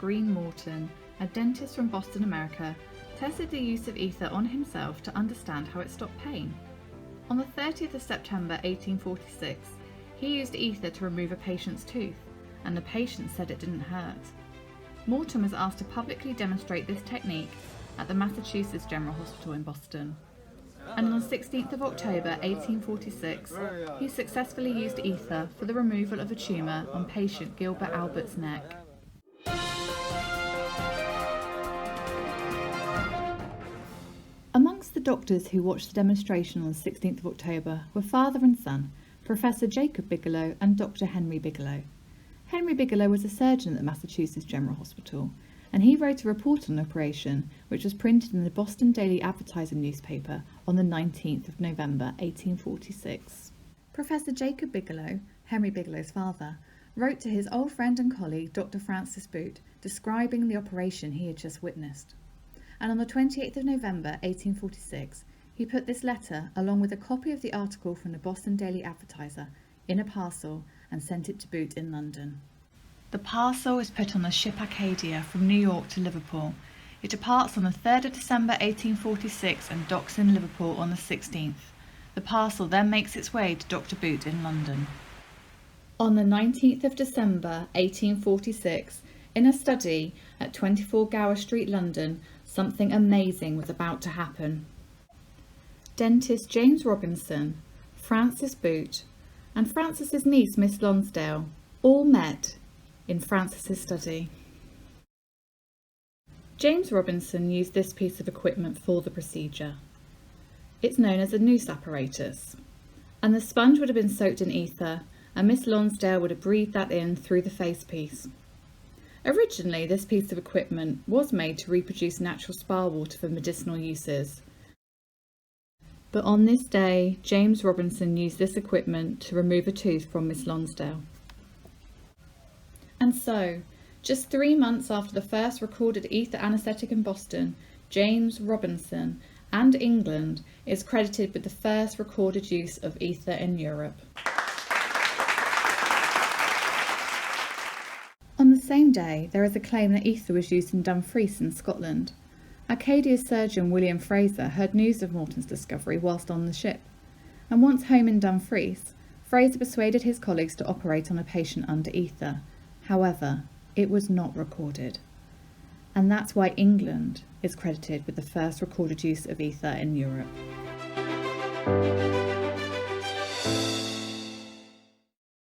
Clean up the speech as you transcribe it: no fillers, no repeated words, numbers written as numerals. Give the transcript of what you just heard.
Green Morton, a dentist from Boston, America, tested the use of ether on himself to understand how it stopped pain. On the 30th of September 1846, he used ether to remove a patient's tooth, and the patient said it didn't hurt. Morton was asked to publicly demonstrate this technique at the Massachusetts General Hospital in Boston. And on the 16th of October 1846, he successfully used ether for the removal of a tumour on patient Gilbert Albert's neck. Amongst the doctors who watched the demonstration on the 16th of October were father and son, Professor Jacob Bigelow and Dr. Henry Bigelow. Henry Bigelow was a surgeon at the Massachusetts General Hospital, and he wrote a report on the operation which was printed in the Boston Daily Advertiser newspaper on the 19th of November 1846. Professor Jacob Bigelow, Henry Bigelow's father, wrote to his old friend and colleague Dr. Francis Boot describing the operation he had just witnessed. And on the 28th of November 1846, he put this letter along with a copy of the article from the Boston Daily Advertiser in a parcel and sent it to Boot in London. The parcel is put on the ship Acadia from New York to Liverpool. It departs on the 3rd of December 1846 and docks in Liverpool on the 16th. The parcel then makes its way to Dr. Boot in London. On the 19th of December 1846, in a study at 24 Gower Street, London, something amazing was about to happen. Dentist James Robinson, Francis Boot, and Francis's niece Miss Lonsdale all met in Francis's study. James Robinson used this piece of equipment for the procedure. It's known as a noose apparatus, and the sponge would have been soaked in ether, and Miss Lonsdale would have breathed that in through the facepiece. Originally, this piece of equipment was made to reproduce natural spa water for medicinal uses. But on this day, James Robinson used this equipment to remove a tooth from Miss Lonsdale. And so, just 3 months after the first recorded ether anaesthetic in Boston, James Robinson and England is credited with the first recorded use of ether in Europe. On the same day, there is a claim that ether was used in Dumfries in Scotland. Acadia's surgeon William Fraser heard news of Morton's discovery whilst on the ship, and once home in Dumfries, Fraser persuaded his colleagues to operate on a patient under ether. However, it was not recorded, and that's why England is credited with the first recorded use of ether in Europe.